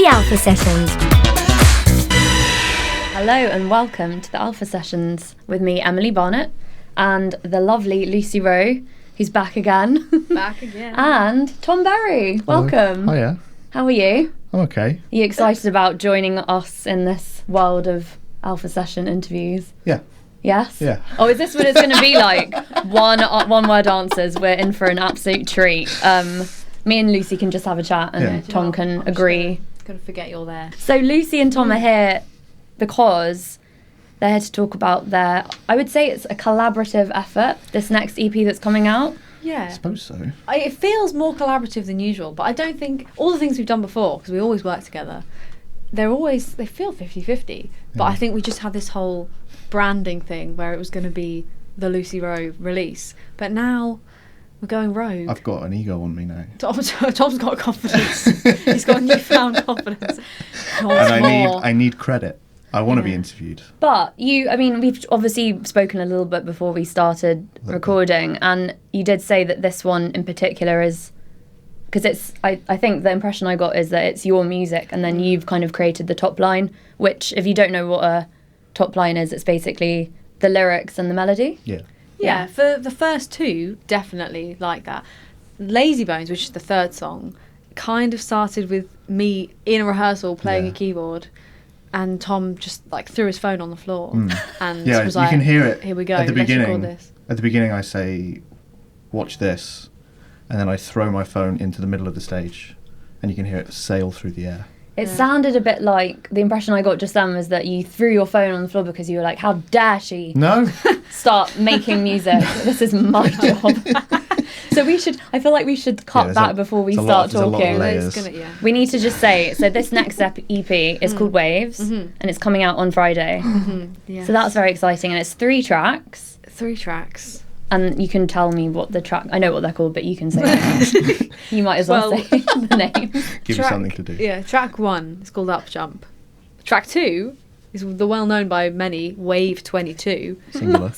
The Alpha Sessions. Hello and welcome to the Alpha Sessions with me, Emily Barnett, and the lovely Lucy Wroe, who's back again. Back again. And Tom Berry. Welcome. Hiya. How are you? I'm okay. Are you excited about joining us in this world of Alpha Session interviews? Yeah. Yes? Yeah. Oh, is this what it's going to be like? One word answers. We're in for an absolute treat. Me and Lucy can just have a chat and Tom can agree. Gonna forget you're there. So Lucy and Tom are here because they're here to talk about I would say it's a collaborative effort, this next EP that's coming out. Yeah. I suppose so. It feels more collaborative than usual, but I don't think all the things we've done before, because we always work together, they feel 50-50. But I think we just had this whole branding thing where it was going to be the Lucy Wroe release. But now we're going rogue. I've got an ego on me now. Tom's got confidence. He's got newfound confidence. And I need credit. I want to be interviewed. But we've obviously spoken a little bit before we started recording, and you did say that this one in particular is, because I think the impression I got is that it's your music and then you've kind of created the top line, which if you don't know what a top line is, it's basically the lyrics and the melody. Yeah, for the first two, definitely like that. Lazy Bones, which is the third song, kind of started with me in a rehearsal playing a keyboard, and Tom just like threw his phone on the floor and was like, you can hear it. Here we go. At the beginning, this. At the beginning, I say, "Watch this," and then I throw my phone into the middle of the stage, and you can hear it sail through the air. It sounded a bit like, the impression I got just then was that you threw your phone on the floor because you were like, how dare she start making music? This is my job. So I feel like we should cut that before we start talking. We need to just say, so this next EP is called Waves, and it's coming out on Friday. Yes. So that's very exciting, and it's 3 tracks. 3 tracks. And you can tell me what I know what they're called, but you can say it. You might as well say the name. Give you something to do. Yeah, track 1 is called Up Jump. Track 2 is the well-known by many, Wave 22. Singular.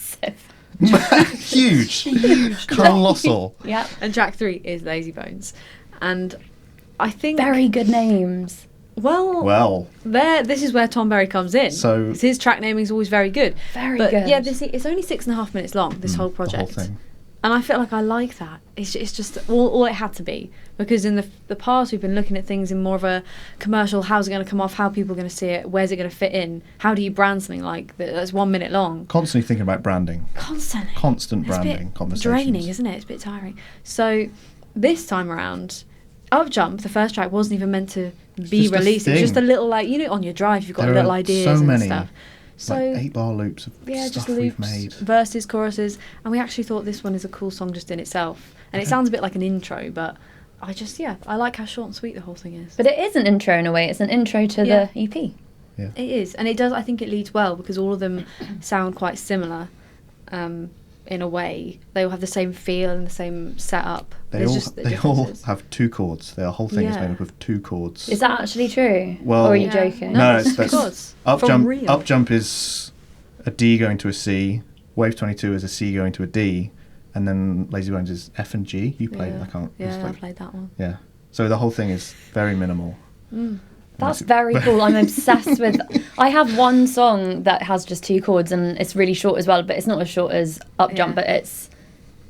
Huge. Colossal. Yeah. And track 3 is Lazy Bones. And I think... Very good names. Well, this is where Tom Berry comes in. So his track naming is always very good. Very good. Yeah, it's only 6.5 minutes long, this whole project. The whole thing. And I feel like I like that. It's just all it had to be. Because in the past, we've been looking at things in more of a commercial, how's it going to come off, how are people going to see it, where's it going to fit in, how do you brand something like that's 1 minute long. Constantly thinking about branding. Constant branding conversations. Draining, isn't it? It's a bit tiring. So this time around, Up Jump, the first track, wasn't even meant to be released. It's just a little, on your drive, you've got little ideas and stuff. So 8-bar loops of stuff we've made. Verses, choruses, and we actually thought this one is a cool song just in itself. And it sounds a bit like an intro, but I like how short and sweet the whole thing is. But it is an intro in a way. It's an intro to the EP. Yeah. It is, and it does. I think it leads well because all of them sound quite similar. In a way, they all have the same feel and the same setup. They all have 2 chords. Their whole thing is made up of 2 chords. Is that actually true? Well, or are you joking? No, it's 2 chords. Up jump is a D going to a C. Wave 22 is a C going to a D, and then Lazy Bones is F and G. You played. I can't. Yeah, I played that one. Yeah. So the whole thing is very minimal. That's very cool. I'm obsessed with... I have one song that has just 2 chords and it's really short as well, but it's not as short as Up Jump, but it's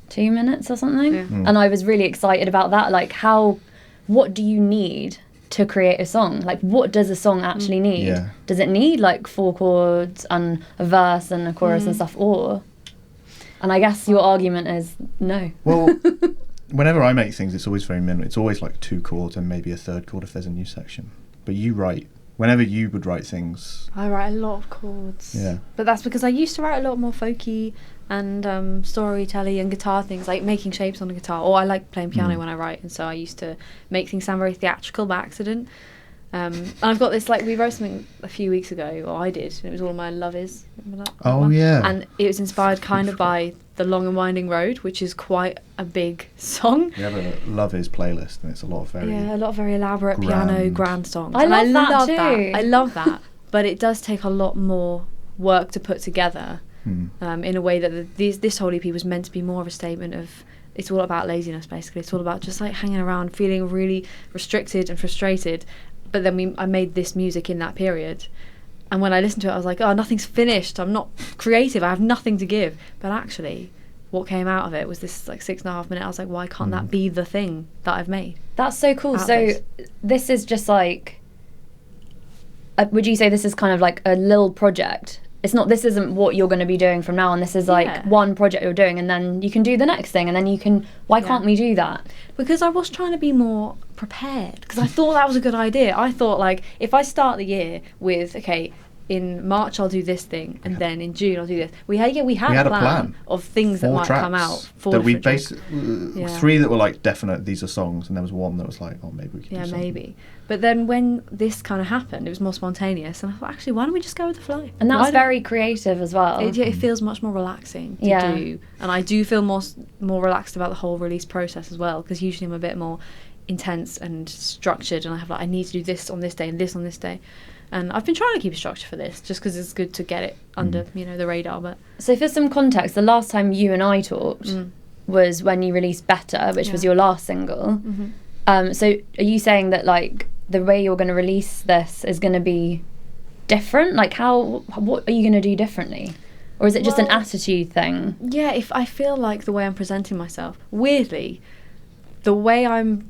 2 minutes or something. Yeah. And I was really excited about that. Like, what do you need to create a song? Like, what does a song actually need? Yeah. Does it need, 4 chords and a verse and a chorus and stuff, or... And I guess your argument is no. Well, whenever I make things, it's always very minimal. It's always 2 chords and maybe a 3rd chord if there's a new section. But you write, whenever you would write things... I write a lot of chords. Yeah. But that's because I used to write a lot more folky and storytelling and guitar things, like making shapes on a guitar. Or I like playing piano when I write, and so I used to make things sound very theatrical by accident. And I've got this, we wrote something a few weeks ago, or I did, and it was all my Love Is. Remember that? Oh, one? yeah. And it was inspired kind of by The Long and Winding Road, which is quite a big song. We have a Love Is playlist, and it's a lot of very elaborate piano grand songs. I love that too. I love that, but it does take a lot more work to put together in a way that this whole EP was meant to be more of a statement of... It's all about laziness, basically. It's all about just hanging around, feeling really restricted and frustrated, but then I made this music in that period. And when I listened to it, I was like, oh, nothing's finished. I'm not creative. I have nothing to give. But actually, what came out of it was this like 6.5 minute. I was like, why can't that be the thing that I've made? That's so cool. So this is just like, would you say this is kind of like a little project? This isn't what you're going to be doing from now on. This is like one project you're doing, and then you can do the next thing, and then you can, why can't we do that? Because I was trying to be more prepared, because I thought that was a good idea. I thought, like, if I start the year with, okay, in March I'll do this thing, and then in June I'll do this. We had a plan of things that might come out. That we basically 3 that were like definite. These are songs, and there was 1 that was like, oh, maybe we can. Yeah, maybe. But then when this kind of happened, it was more spontaneous, and I thought, actually, why don't we just go with the flow? And that's very creative as well. It feels much more relaxing to do, and I do feel more relaxed about the whole release process as well, because usually I'm a bit more intense and structured, and I have like, I need to do this on this day and this on this day. And I've been trying to keep a structure for this, just because it's good to get it under, the radar. But so for some context, the last time you and I talked was when you released Better, which was your last single. So are you saying that like the way you're going to release this is going to be different? Like what are you going to do differently? Or is it just an attitude thing? Yeah, if I feel like the way I'm presenting myself, weirdly, the way I'm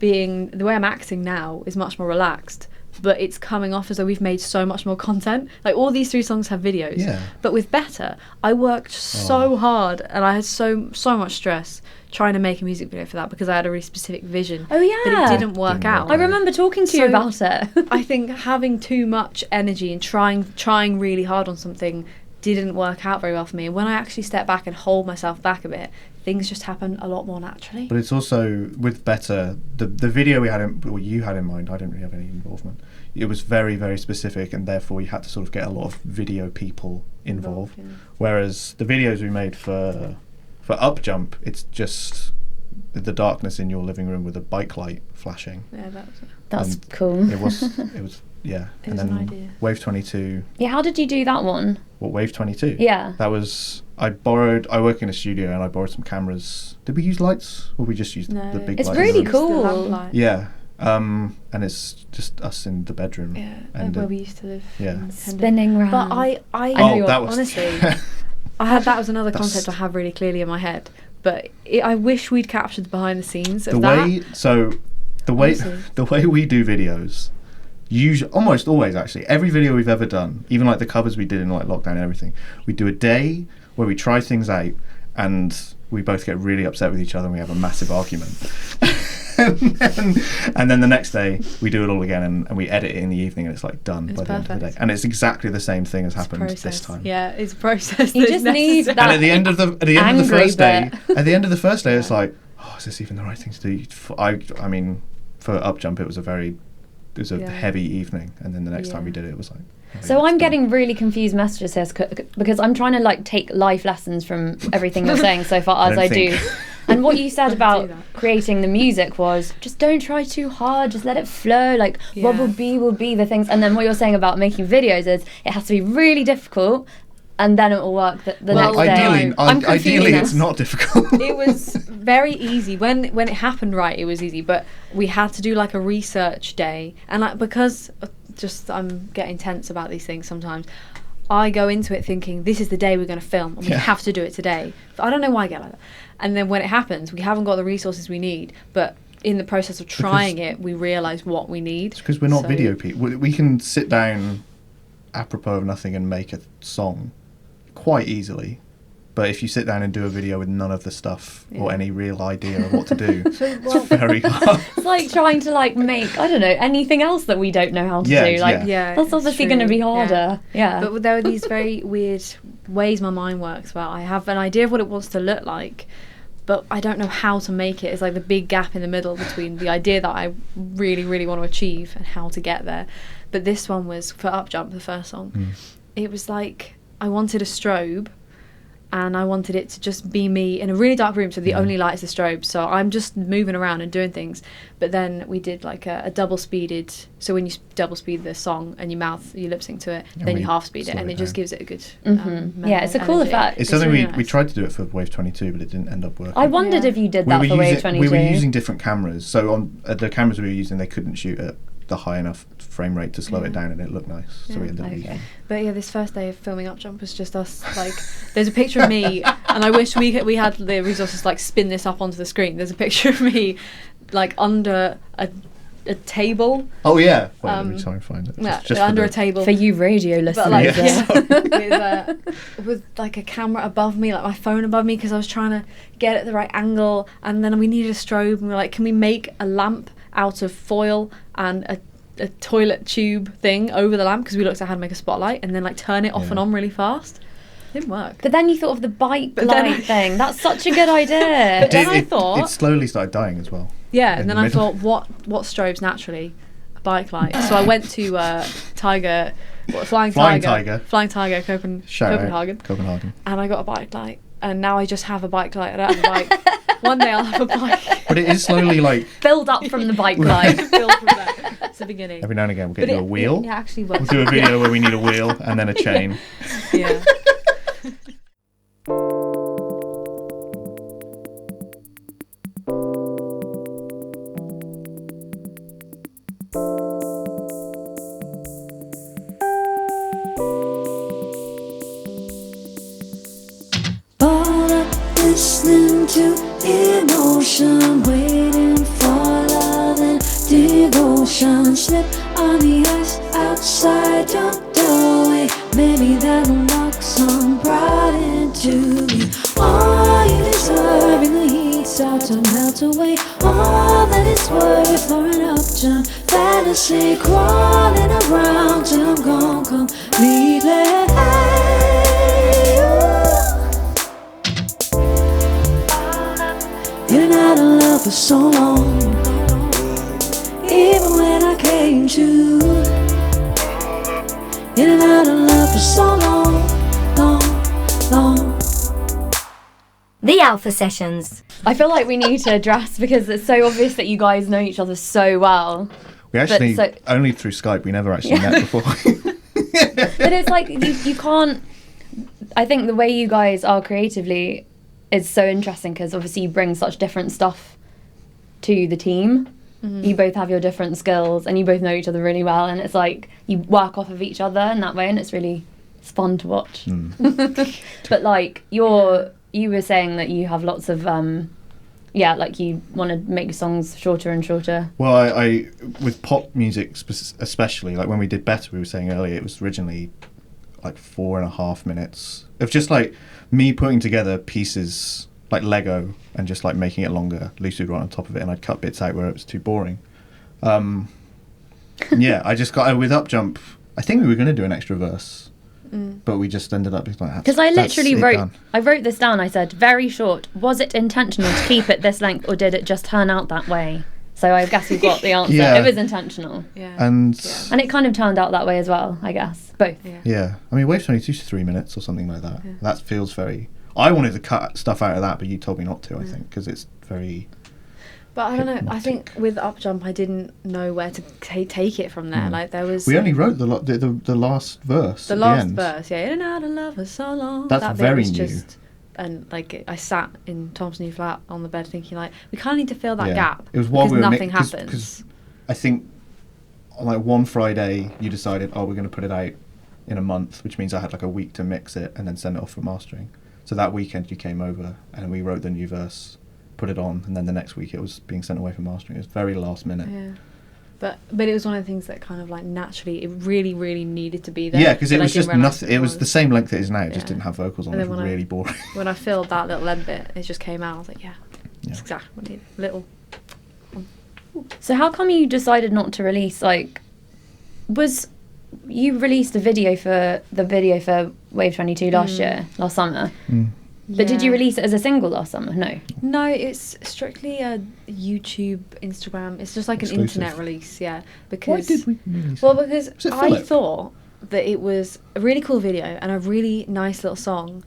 acting now is much more relaxed. But it's coming off as though we've made so much more content. Like, all these 3 songs have videos. Yeah. But with Better, I worked so hard, and I had so much stress trying to make a music video for that, because I had a really specific vision. Oh, yeah. But it didn't work out. I remember talking to you about it. I think having too much energy and trying really hard on something didn't work out very well for me. And when I actually step back and hold myself back a bit, things just happen a lot more naturally. But it's also, with Better, the video you had in mind, I didn't really have any involvement. It was very, very specific, and therefore you had to sort of get a lot of video people involved. Whereas the videos we made for Up Jump, it's just the darkness in your living room with a bike light flashing. Yeah, that's cool. It was yeah. It was an idea. Wave 22. Yeah, how did you do that one? What, Wave 22? Yeah. That was, I work in a studio, and I borrowed some cameras. Did we use lights, or we just used the big lights? It's really cool. Yeah. And it's just us in the bedroom. Yeah, and where we used to live. Yeah. Spinning round. But honestly, that was another concept I have really clearly in my head. But I wish we'd captured the behind the scenes of that. The way we do videos, usually, almost always actually, every video we've ever done, even like the covers we did in like lockdown and everything, we do a day where we try things out, and we both get really upset with each other, and we have a massive argument. and then the next day we do it all again, and we edit it in the evening, and it's like done by the end of the day. And it's exactly the same thing has happened this time. Yeah, it's a process. You just need that. And at the end of the first day, it's like, oh, is this even the right thing to do? I mean, for Up Jump, it was a heavy evening, and then the next time we did it, it was like. So I'm getting really confused messages here, because I'm trying to like take life lessons from everything you're saying so far, as I do. And what you said about creating the music was, just don't try too hard, just let it flow, like what will be the things. And then what you're saying about making videos is, it has to be really difficult, and then it will work the next day. Ideally it's not difficult. It was very easy. When it happened it was easy, but we had to do like a research day, and like, because I'm getting tense about these things sometimes, I go into it thinking, this is the day we're going to film, and we have to do it today. I don't know why I get like that. And then when it happens, we haven't got the resources we need, but in the process of trying we realise what we need. Because we're not video people. We can sit down apropos of nothing and make a song quite easily. But if you sit down and do a video with none of the stuff or any real idea of what to do, it's very hard. It's like trying to like make, I don't know, anything else that we don't know how to do. Like, that's obviously going to be harder. Yeah. But there are these very weird ways my mind works where I have an idea of what it wants to look like, but I don't know how to make it. It's like the big gap in the middle between the idea that I really, really want to achieve and how to get there. But this one was, for Up Jump, the first song, it was like I wanted a strobe, and I wanted it to just be me in a really dark room, so the only light is the strobe, so I'm just moving around and doing things. But then we did like a double speeded, so when you double speed the song and you lip sync to it, then you half speed it, and it just gives it a good yeah, it's a cool effect. It's something really we tried to do it for Wave 22, but it didn't end up working. I wondered if you did that for Wave 22. We were using different cameras, so on the cameras we were using, they couldn't shoot at the high enough frame rate to slow it down, and it looked nice. So we ended up using it. But yeah, this first day of filming Up Jump was just us. Like, there's a picture of me, and I wish we had the resources to like spin this up onto the screen. There's a picture of me, like under a table. Oh yeah. Wait, let me try and find it. Just under a table. For you radio listeners. But like, with like a camera above me, like my phone above me, because I was trying to get at the right angle, and then we needed a strobe, and we were like, can we make a lamp out of foil and a toilet tube thing over the lamp, because we looked at how to make a spotlight, and then like turn it off and on really fast. It didn't work. But then you thought of the bike light thing. That's such a good idea. But then I thought it slowly started dying as well. Yeah, and then I thought, what strobes naturally? A bike light. So I went to Flying Tiger, Copenhagen, and I got a bike light. And now I just have a bike light. I don't have a bike. One day I'll have a bike. But it is slowly like build up from the bike light. Build from there. It's the beginning. Every now and again we'll get you a wheel. It actually works. We'll do a video where we need a wheel and then a chain. Yeah. Listening to emotion, waiting for love and devotion. Slip on the ice outside your doorway. Maybe that unlocks some pride into me. All you deserve in the heat start to melt away. All that it's worth for an up jump fantasy, crawling around till I'm gone completely. Been out of love for so long, even when I came to. In and out of love for so long. The Alpha Sessions. I feel like we need to address, because it's so obvious that you guys know each other so well. We actually, only through Skype, we never actually met before. But it's like, you can't, I think the way you guys are creatively is so interesting, because obviously you bring such different stuff to the team. Mm-hmm. You both have your different skills, and you both know each other really well, and it's like you work off of each other in that way, and it's fun to watch. But like you were saying that you have lots of like you want to make songs shorter and shorter. Well, I with pop music especially, like when we did Better, we were saying earlier, it was originally like 4.5 minutes of just like me putting together pieces like Lego and just like making it longer, Lucy Wroe on top of it, and I'd cut bits out where it was too boring. I just got with Up Jump. I think we were going to do an extra verse, but we just ended up like, because I literally wrote this down. I said, very short. Was it intentional to keep it this length, or did it just turn out that way? So I guess we've got the answer. Yeah. It was intentional. Yeah. And it kind of turned out that way as well, I guess. Both. Yeah. I mean, Wave's only 2 to 3 minutes or something like that. Yeah. That feels very... I wanted to cut stuff out of that, but you told me not to, I think, because it's very... But I don't know, I think with Up Jump, I didn't know where to take it from there. Like, there was... We only wrote the last verse The last verse, yeah. In and out of love for so long. That's very new. And like I sat in Tom's new flat on the bed thinking like we kind of need to fill that gap. It was while we were nothing happens. Because I think on like one Friday you decided, we're going to put it out in a month, which means I had like a week to mix it and then send it off for mastering. So that weekend you came over and we wrote the new verse, put it on, and then the next week it was being sent away for mastering. It was very last minute. Yeah. But it was one of the things that kind of like naturally, it really, really needed to be there. Yeah, because it was just nothing. It was the same length it is now. It just didn't have vocals on. It was really boring. When I filled that little end bit, it just came out. I was like, that's exactly what I needed. Little. So how come you decided not to release, like, you released a video for Wave 22 last summer. But did you release it as a single last summer? No, it's strictly a YouTube, Instagram. It's just like exclusive. An internet release, Because why did we release it? Well, because I thought that it was a really cool video and a really nice little song,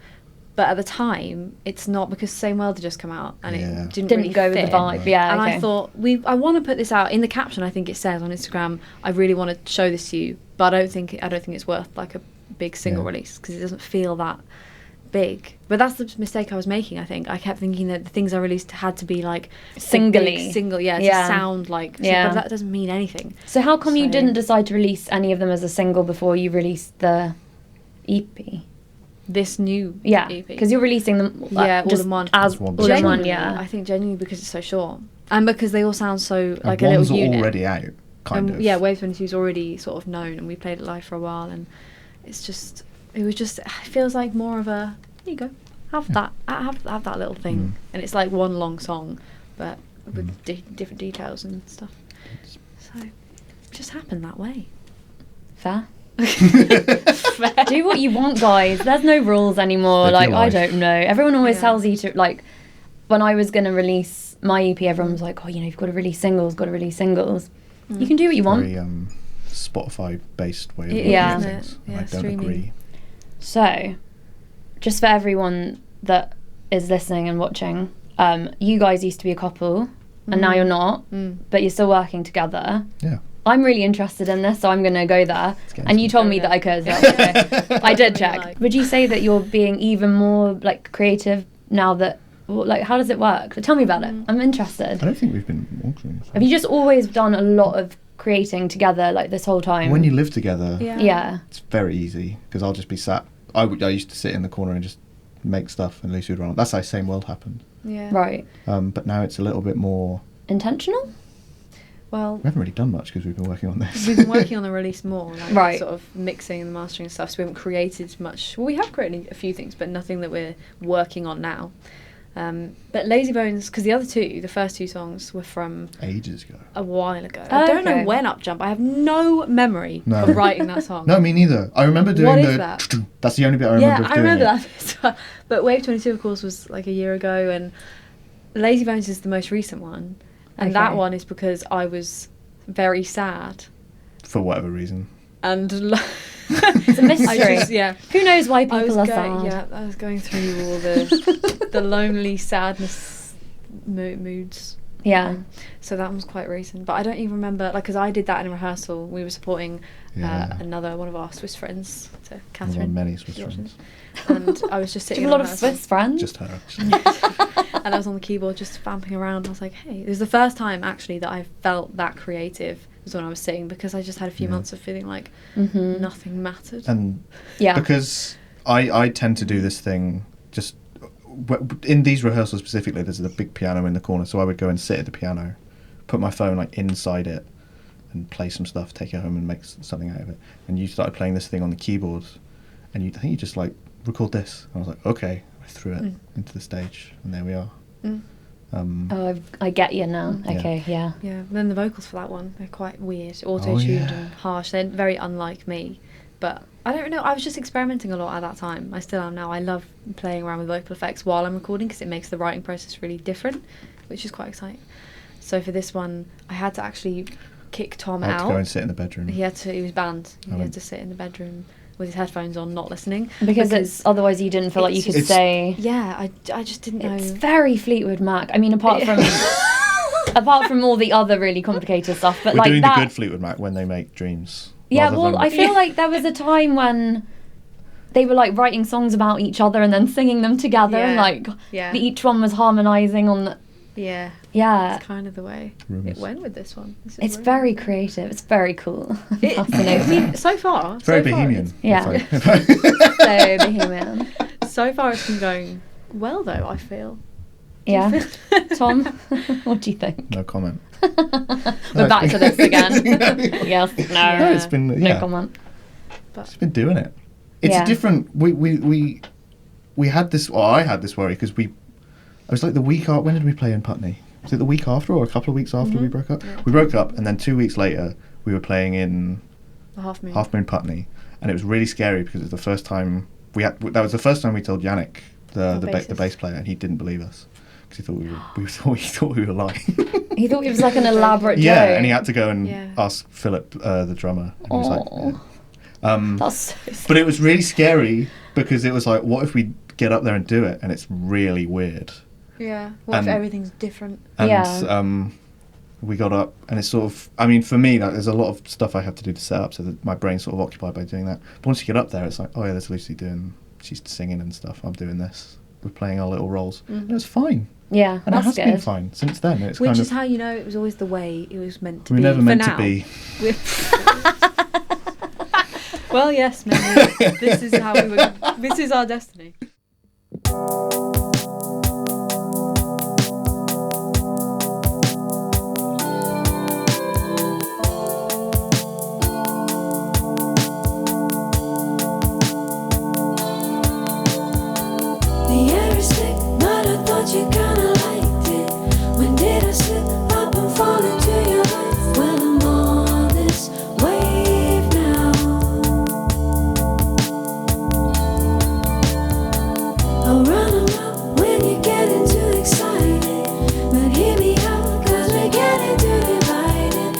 but at the time it's not, because Same World had just come out and it didn't really go fit. With the vibe. Yeah, and I thought I want to put this out in the caption. I think it says on Instagram, I really want to show this to you, but I don't think it's worth like a big single release, because it doesn't feel that big. But that's the mistake I was making, I think. I kept thinking that the things I released had to be like Singly. single, to sound like, Yeah. but that doesn't mean anything. So how come you So- didn't decide to release any of them as a single before you released the EP? This new Yeah, EP. because you're releasing them all just in one. as As one all in single. one, Genuinely, yeah. I think genuinely because it's so short. And because they all sound so like and a one's little unit. already out, kind of. Yeah, Wave 22 is already sort of known, and we played it live for a while, and it feels like more of a, here you go, have that little thing. And it's like one long song, but with different details and stuff. So, it just happened that way. Fair. Do what you want, guys. There's no rules anymore. Live Like, your I life. don't know. Everyone always Yeah. tells you to, like, when I was going to release my EP, everyone was like, oh, you've got to release singles, You can do what you want. Very Spotify-based way of It looking Yeah. at is, things. yeah, I don't streaming. agree. So, just for everyone that is listening and watching, you guys used to be a couple, and now you're not, but you're still working together. Yeah. I'm really interested in this, so I'm going to go there. get And you into told it. me Go that I could. there. That's okay. I did check. Like- Would you say that you're being even more like creative now that, like, how does it work? Tell me about it. I'm interested. I don't think we've been walking. Have you just always done a lot of creating together, like, this whole time? When you live together, Yeah. it's very easy because I'll just be sat. I used to sit in the corner and just make stuff, and Lucy would run. That's how Same World happened. Yeah. Right. But now it's a little bit more. Intentional? Well, We haven't really done much because we've been working on this. we've been working on the release more, like Right. sort of mixing and mastering and stuff. So we haven't created much. Well, we have created a few things, but nothing that we're working on now. But Lazy Bones, because the first two songs were from Ages ago. a while ago. Oh, I don't know okay. when Up Jump. I have no memory No. of writing that song. No, me neither. I remember doing What is the. that? That's the only bit I remember. Yeah, of I doing remember it. that. But Wave 22, of course, was like a year ago, and Lazy Bones is the most recent one. And that Okay. one is because I was very sad. For whatever reason. And It's a mystery. yeah. Who knows why I people was are going, sad? yeah, I was going through all the lonely sadness moods. Yeah. So that one was quite recent, but I don't even remember, like, because I did that in rehearsal. We were supporting Yeah. another one of our Swiss friends, so One of Catherine. our many Swiss Georgian. friends. And I was just Do sitting you have a in lot of rehearsal. Swiss friends? Just her, actually. And I was on the keyboard just vamping around. I was like, hey, it was the first time actually that I felt that creative was when I was singing, because I just had a few Yeah. months of feeling like Mhm. nothing mattered. And Yeah. because I tend to do this thing just in these rehearsals specifically. There's a big piano in the corner, so I would go and sit at the piano, put my phone like inside it, and play some stuff, take it home, and make something out of it. And you started playing this thing on the keyboard, and I think you just like record this. And I was like, okay, I threw it into the stage, and there we are. Mm. Oh, I get you now. Yeah. Okay, yeah. Yeah, then the vocals for that one, they're quite weird, auto-tuned yeah. and harsh. They're very unlike me. But I don't know, I was just experimenting a lot at that time. I still am now. I love playing around with vocal effects while I'm recording because it makes the writing process really different, which is quite exciting. So for this one, I had to actually kick Tom I had out. to go and sit in the bedroom. He was banned. He I had went- to sit in the bedroom with his headphones on, not listening. Because it's otherwise you didn't feel like you it's could just- stay. Yeah, I just didn't know. It's very Fleetwood Mac. I mean, apart from all the other really complicated stuff, but We're like doing that. the good Fleetwood Mac when they make Dreams. Yeah, rather well, than- I feel like there was a time when they were like writing songs about each other and then singing them together, and Yeah. like Yeah. each one was harmonising on the. Yeah, Yeah, it's kind of the way Rumours. it went with this one. This is it's really very nice. creative. It's very cool. I Fascinating. mean, so far, It's very so far, bohemian. Yeah. It's like- So bohemian. So far, it's been going well, though. I feel. Yeah. Tom, what do you think? no comment. We're back to this again. Yes. No. No, it's been No yeah. comment. It's been doing it. It's Yeah. a different. We had this. Well, I had this worry because it was like the week after. When did we play in Putney? Was it the week after or a couple of weeks after we broke up? Yeah. We broke up, and then 2 weeks later we were playing in The Half Moon. Half Moon Putney, and it was really scary because it was the first time that was the first time we told Yannick, the bassist. bass player, and he didn't believe us because he thought we were lying. He thought it was like an elaborate joke. Yeah, and he had to go and Yeah. ask Philip, the drummer, and he was like, Aw. yeah. That's so sad. But it was really scary because it was like, what if we get up there and do it and it's really weird? Yeah. What if And- everything's different? And Yeah. we got up and it's sort of, I mean, for me, like, there's a lot of stuff I have to do to set up so that my brain's sort of occupied by doing that. But once you get up there, it's like, oh yeah, there's Lucy doing she's singing and stuff. I'm doing this. We're playing our little roles. And it's fine. Yeah, And it that's has good. been fine since then. It's Which kind is of, how you know it was always the way it was meant to we're be. never for meant now. to be. Well, yes, maybe this is how we were. This is our destiny. The air is thick, but I thought you kinda liked it. When did I slip up and fall into your life? Well, I'm on this wave now. I'll run around when you're getting too excited. But hear me out, 'cause we're getting too divided.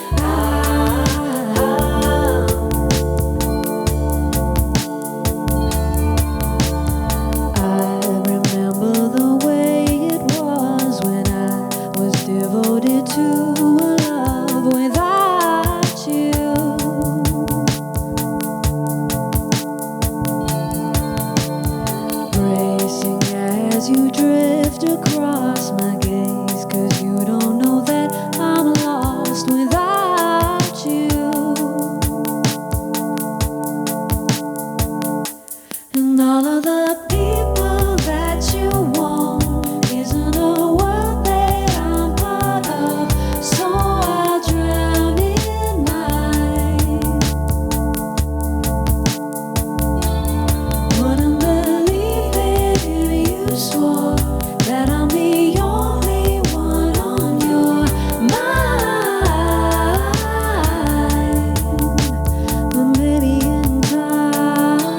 I remember the way it was when I was devoted to a love without you. Racing as you drift across my gaze, 'cause you don't know that I'm lost without you. And all of the people that you want isn't a world that I'm part of, so I'll drown in mine. Wouldn't believe it if you swore that I'm the only one on your mind. But maybe in time.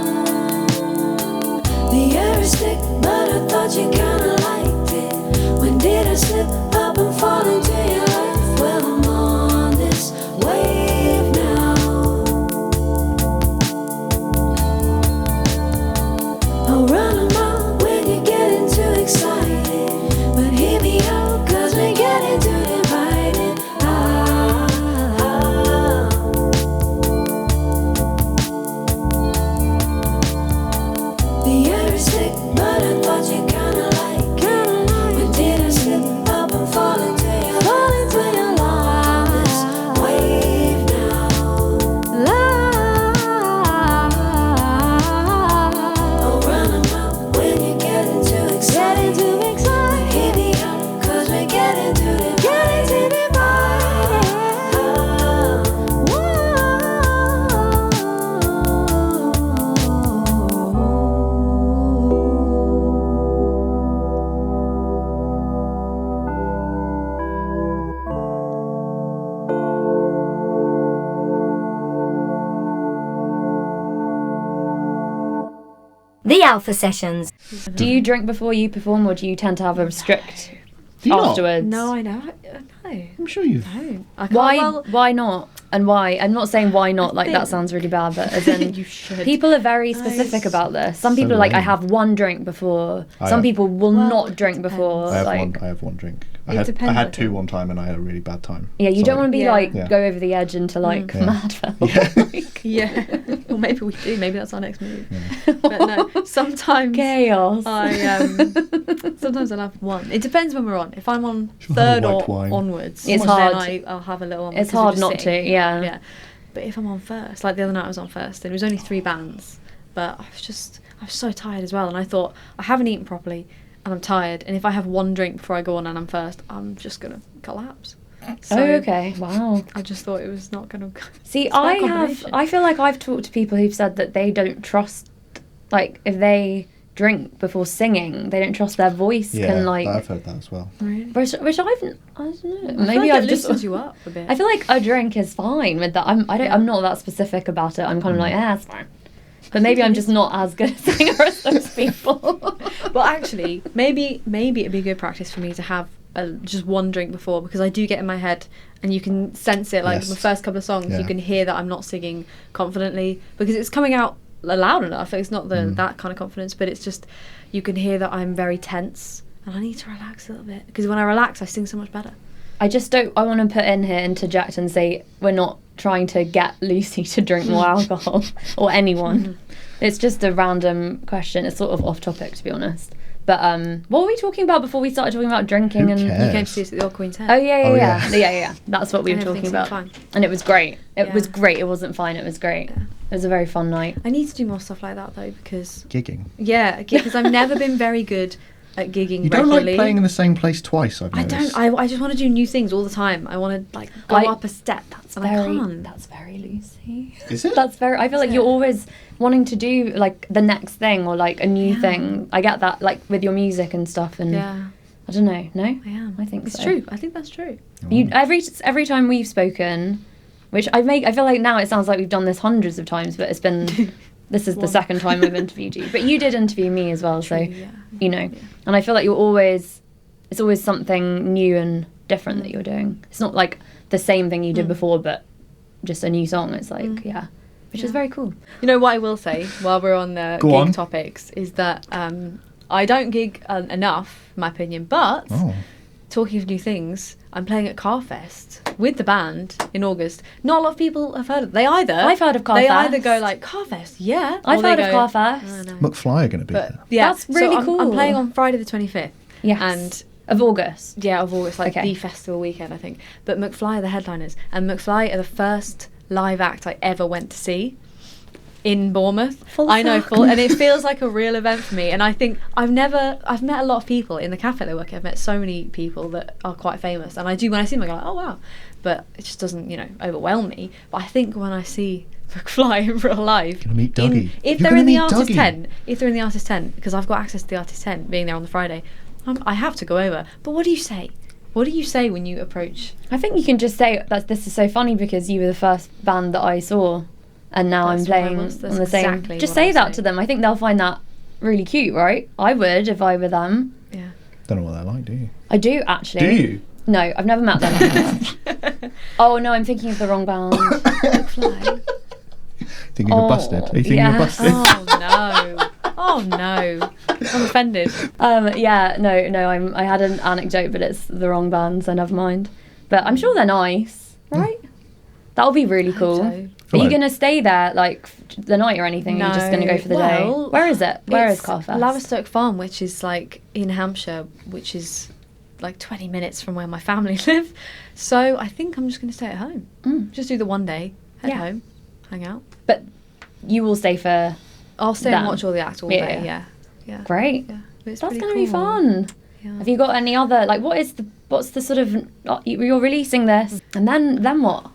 The air is thick, but I thought you kinda liked it. When did I slip up and fall into your life? Well, I'm on this wave now. I'll run a mile when you're getting too excited. But hear me out, 'cause we're getting too divided. The air is thick, but I thought you kinda liked it. When did I slip up and fall into your life? Well, I'm on this wave now. I'll run a mile when you're getting too excited. But hear me out, 'cause we're getting too divided. The Alpha Sessions. Do you drink before you perform, or do you tend to have a strict Do you not? afterwards? No, I know. No. I'm sure you've. No. I can't. Why? Well, Why not? And why? I'm not saying why not. Like that think- sounds really bad, but as in you should. people are very specific about this. Some So people are like, I lame. have one drink before. I Some have- people will Well, not it drink depends. before. I have like, one. I have one drink. I It had depends, I two think. one time, and I had a really bad time. yeah, you don't want to be Yeah. like Yeah. go over the edge into like Yeah. Madville. Like, Yeah. Well, maybe we do. Maybe that's our next move. But no, sometimes chaos. sometimes I'll have one. It depends when we're on. If I'm on Should we have a third or white wine? onwards, It's then hard. I'll have a little one. It's because we hard just not sing. to, yeah. Yeah. But if I'm on first, like the other night I was on first, and it was only 3 bands, but I was so tired as well, and I thought I haven't eaten properly, and I'm tired, and if I have one drink before I go on and I'm first, I'm just gonna collapse. So Oh, okay. Wow. I just thought it was not gonna. See, It's a bad I combination. feel like I've talked to people who've said that they don't trust, like, if they drink before singing, they don't trust their voice Yeah, can, like... I've heard that as well. Really? Which I don't know. I feel Maybe like I've it just... loosens you up a bit. I feel like a drink is fine with that. I'm not that specific about it. I'm kind of like, it's fine. But maybe I'm just not as good a singer as those people. Well, actually, maybe it'd be good practice for me to have just one drink before, because I do get in my head, and you can sense it. Like Yes. the first couple of songs, Yeah. you can hear that I'm not singing confidently because it's coming out loud enough. It's not that kind of confidence, but it's just you can hear that I'm very tense, and I need to relax a little bit, because when I relax, I sing so much better. I just don't... I want to put in here, interject and say we're not trying to get Lucy to drink more alcohol, or anyone. It's just a random question. It's sort of off topic, to be honest. But what were we talking about before we started talking about drinking? Who and cares? You came to see us at the Old Queen's Head. Oh yeah. That's what we were And talking everything about. seemed fine. And it was great. It Yeah. was great. It wasn't fine. It was great. Yeah. It was a very fun night. I need to do more stuff like that though, because Gigging. because I've never been very good at gigging You don't regularly. like playing in the same place twice, I've I noticed. don't. I just want to do new things all the time. I want to like go up a step. That's and very. I can't. That's very Lucy. Is it? That's very. I feel like Is you're it? always wanting to do like the next thing or like a new Yeah. thing. I get that like with your music and stuff. And Yeah, I don't know. No, I am. I think it's so. true. I think that's true. You every time we've spoken, which I feel like now it sounds like we've done this hundreds of times, but it's been. This is the One. second time I've interviewed you, but you did interview me as well, so True, yeah. you know. And I feel like it's always something new and different that you're doing. It's not like the same thing you did before, but just a new song. It's like which is very cool. You know what I will say while we're on the Go gig on. topics is that I don't gig enough, in my opinion. But talking of new things, I'm playing at Carfest with the band in August. Not a lot of people have heard of. I've heard of They Carfest. either go like Carfest, yeah. I've or they heard of go, Carfest. "Oh, no." McFly are going to be But there. yeah, That's really I'm cool. playing on Friday the 25th. Yes. And Of August. yeah, of August, like Okay. the festival weekend, I think. But McFly are the headliners, and McFly are the first live act I ever went to see in Bournemouth. Full I know, circle. and it feels like a real event for me. And I think I've met a lot of people in the cafe they work at. I've met so many people that are quite famous, and I do when I see them, I go like, oh wow, but it just doesn't overwhelm me. But I think when I see McFly in real life, Gonna meet Dougie. if You're they're in gonna the meet artist Dougie. tent, because I've got access to the artist tent, being there on the Friday, I have to go over. But what do you say? What do you say when you approach? I think you can just say that this is so funny because you were the first band that I saw, and now That's I'm what I playing was- on that's the same. exactly Just what I say was that saying. to them. I think they'll find that really cute, right? I would if I were them. Yeah. Don't know what they're like, do you? I do actually. Do you? No, I've never met them. Oh no, I'm thinking of the wrong band. McFly. Thinking of Busted? Are you thinking yeah. of Busted? Oh no. Oh no. I'm offended. Yeah, no, I had an anecdote, but it's the wrong band, so never mind. But I'm sure they're nice, right? That'll be really hope cool. so. Are you gonna stay there like the night or anything? Are you just gonna go for the day? Where is it? Where is Carfest? Laverstoke Farm, which is like in Hampshire, which is like 20 minutes from where my family live. So I think I'm just going to stay at home. Just do the one day, head Yeah. home, hang out. But you will stay for. I'll stay Them. and watch all the acts all Yeah. day. Yeah, yeah. Great. Yeah. But it's That's pretty gonna be cool. fun. Yeah. Have you got any other like? What's the sort of? You're releasing this, and then what?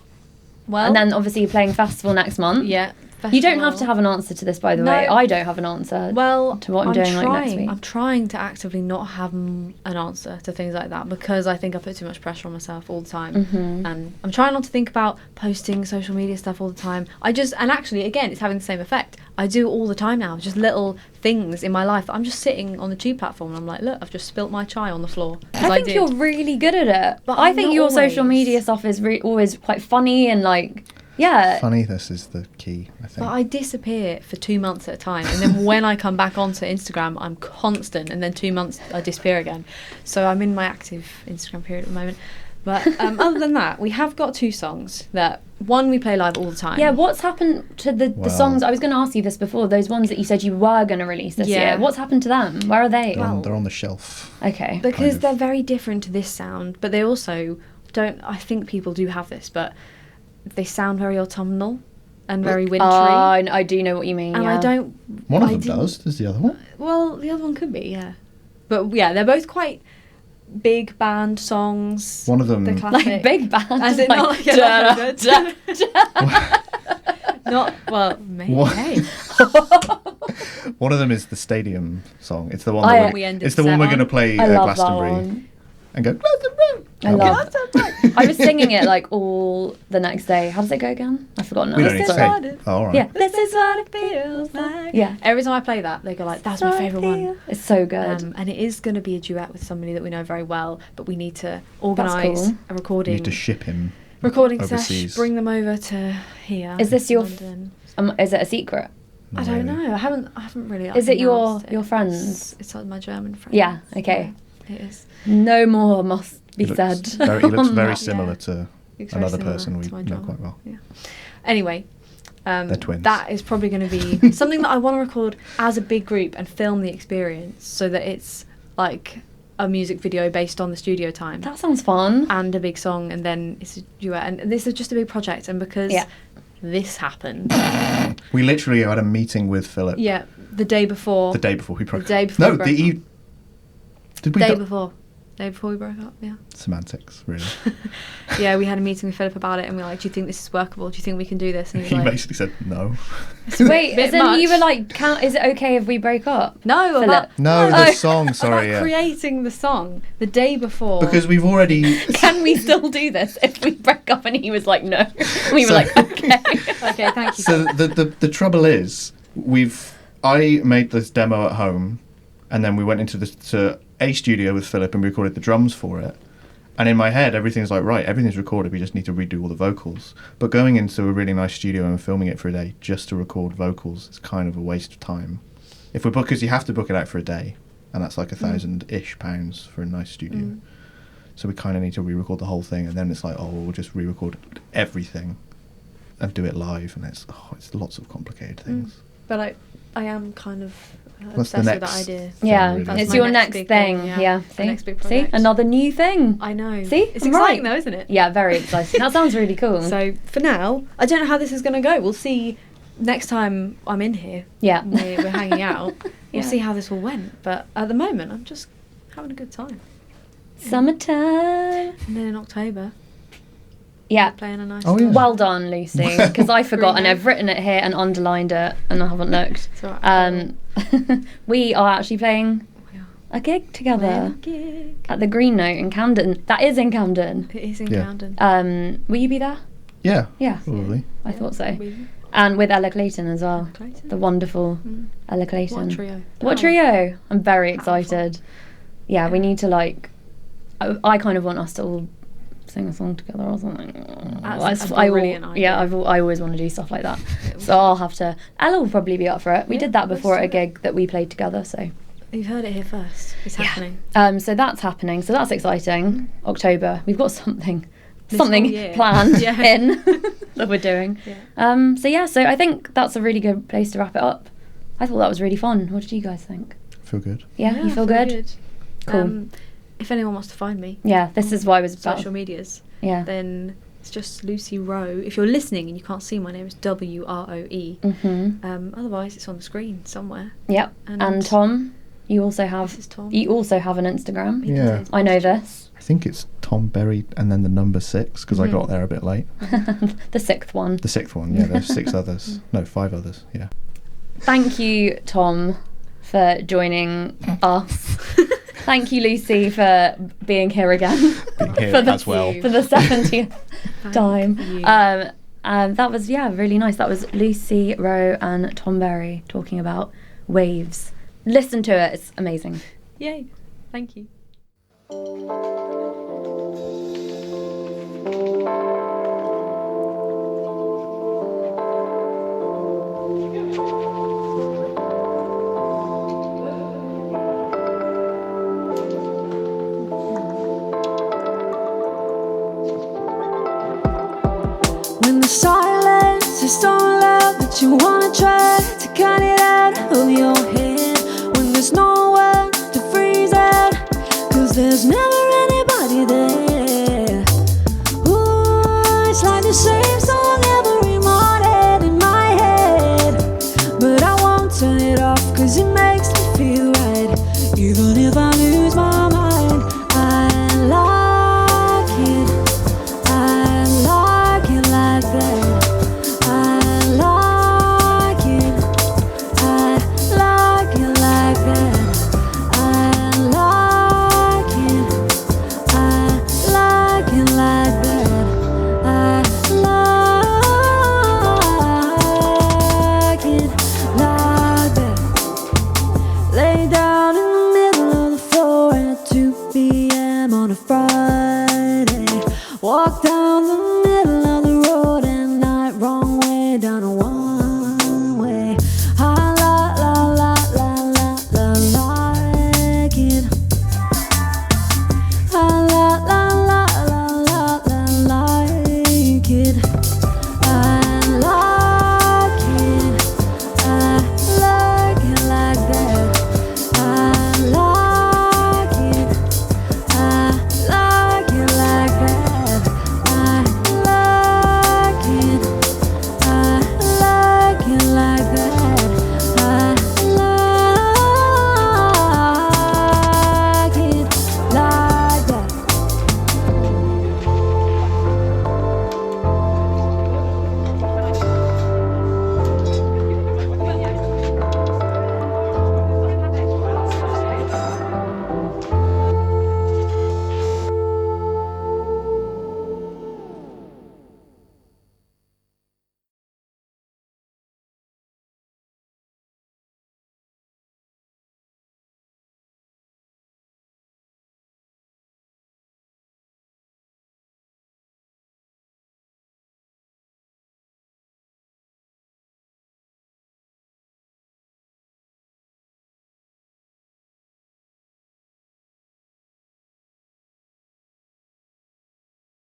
Well, And then obviously you're playing festival next month. yeah. You don't have to festival. have an answer to this, by the No. way. I don't have an answer. Well, to what I'm doing like next week. I'm trying to actively not have an answer to things like that because I think I put too much pressure on myself all the time. Mm-hmm. And I'm trying not to think about posting social media stuff all the time. And actually, again, it's having the same effect. I do all the time now, just little things in my life. I'm just sitting on the tube platform and I'm like, look, I've just spilt my chai on the floor. I think you're really good at it. But I I'm think not your social always. media stuff is always quite funny and like, yeah. Funniness is the key, I think. But I disappear for 2 months at a time, and then when I come back onto Instagram, I'm constant, and then 2 months I disappear again. So I'm in my active Instagram period at the moment. But other than that, we have got 2 songs that one we play live all the time. Yeah, what's happened to the Well- songs? I was going to ask you this before. Those ones that you said you were going to release this Yeah. year. What's happened to them? Where are they? They're on the shelf. Okay. because kind of. they're very different to this sound, but they also don't. I think people do have this, but they sound very autumnal and very wintry. I do know what you mean. and yeah. I don't. One of I them didn't- does. There's the other one. Well, the other one could be, yeah. But yeah, they're both quite big band songs. One of them- the classic. Like big band. As in like, not like a da, da, da. Not well, maybe. What? Hey. One of them is the stadium song. It's the one. I- That We ended it's the the one set we're on. going to play I at love that Glastonbury one. and go. I Okay. love I was singing it like all the next day. How does it go again? I've forgotten. We now. don't need to Sorry. say. Oh, all right. Yeah. This is what it feels like. Yeah. Every time I play that, they go like, "That's my favourite one." It's so good. And it is going to be a duet with somebody that we know very well, but we need to organise cool. a We recording. need to ship him. recording overseas. sesh, bring them over to here. Is this your London. Is it a secret? I don't really. know. I haven't really. Is it your announced it. friends? It's like my German friends. Yeah, okay. Yeah, it is. No more must be He said. looks very on very that. similar Yeah. to Looks very another similar person we to my know drummer. quite well. Yeah. Anyway, They're twins. That is probably going to be something that I want to record as a big group and film the experience so that it's like a music video based on the studio time. That sounds fun. And a big song, and then it's a duet. And this is just a big project, and because this happened. We literally had a meeting with Philip. Yeah, the day before. The day before we broke up. The day before No, we broke the up. eve... Did we... Day before. Day before we broke up, yeah. Semantics, really. Yeah, we had a meeting with Philip about it, and we were like, do you think this is workable? Do you think we can do this? And He was like, basically said no. Wait, bit then you much. were like, is it okay if we break up? No, Philip? about... No, the song, sorry, about yeah. creating the song the day before. Because we've already... Can we still do this if we break up? And he was like, no. We were like, okay. Okay, thank you. So the trouble is, I made this demo at home, and then we went to a studio with Philip and we recorded the drums for it. And in my head, everything's like, right, everything's recorded, we just need to redo all the vocals. But going into a really nice studio and filming it for a day just to record vocals is kind of a waste of time. Because you have to book it out for a day, and that's like £1,000-ish for a nice studio. So we kind of need to re-record the whole thing, and then it's like, we'll just re-record everything and do it live, and it's lots of complicated things. But I am kind of What's the obsessed with next that idea. Yeah, really? That's it's my your next next big thing. thing, Yeah, yeah. See? Next big See? project. Another new thing. I know. See? It's I'm exciting right. though, isn't it? Yeah, very exciting. That sounds really cool. So for now, I don't know how this is going to go. We'll see next time I'm in here. Yeah. We're hanging out. Yeah. We'll see how this all went. But at the moment, I'm just having a good time. Summertime. And then in October, Yeah. playing a nice Oh, song. yeah. Well done, Lucy. Because I forgot and Really? I've written it here and underlined it and I haven't looked. It's all right. We are actually playing a gig together at the Green Note in Camden. That is in Camden. It is in Yeah. Camden. Will you be there? Yeah, Yeah, probably. I thought so. Really? And with Ella Clayton as well. Clayton? The wonderful Ella Clayton. What a trio. What Oh. trio? I'm very Powerful. excited. Yeah, we need to I kind of want us to all sing a song together or something. That's a brilliant idea. Yeah, I always want to do stuff like that. So I'll have to. Ella will probably be up for it. We Yeah, did that before at a let's do it. gig that we played together. So You've heard it here first. It's happening. so that's happening. So that's exciting. October. We've got something This whole something year. planned Yeah. in that we're doing. Yeah. So I think that's a really good place to wrap it up. I thought that was really fun. What did you guys think? Feel good. Yeah, you feel good? Cool. If anyone wants to find me, Yeah, this is why I was about. social medias, Yeah. then it's just Lucy Wroe. If you're listening and you can't see my name, it's WROE. Otherwise, it's on the screen somewhere. Yep. And Tom, you also have. This is Tom. You also have an Instagram. He can Yeah. say his I know question. this. I think it's Tom Berry and then the number 6 because I got there a bit late. The sixth one. The 6th one, yeah. There's 6 others. No, 5 others. Yeah. Thank you, Tom, for joining us. Thank you, Lucy, for being here again. Being here For the- as well. For the 70th time. you. That was, really nice. That was Lucy Wroe and Tom Berry talking about waves. Listen to it. It's amazing. Yay! Thank you. When the silence is so loud that you wanna try to cut it out of your head. When there's no one to freeze out, 'cause there's never anybody there. Ooh, it's like the same